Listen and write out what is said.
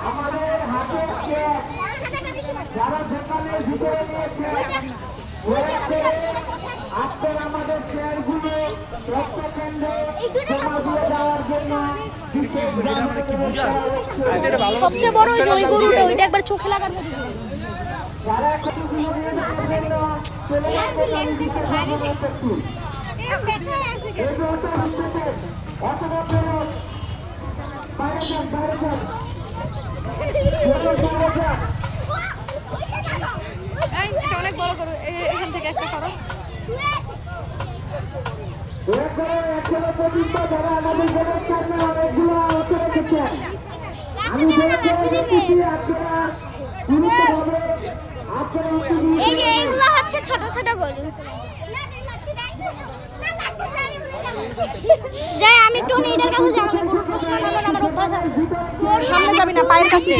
আমাদের হাতে যারা দোকানের ভিতরে নিয়েছে আজকের আমাদের চেয়ারগুলো রক্ত কেন্দ্রে দেওয়ার জন্য সবচেয়ে বড় ওই যে ওই গরুটা ওইটা একবার চোখে লাগার মতো যারা কতগুলো নিয়ে যাওয়ার জন্য চলে যাচ্ছে অনেক বড় করো এখান থেকে একটা করো এইগুলো হচ্ছে ছোট ছোট গরু যাই আমি একটু এটার কাছে যাবো আমার অভ্যাস আছে সামনে যাবি না পায়ের কাছে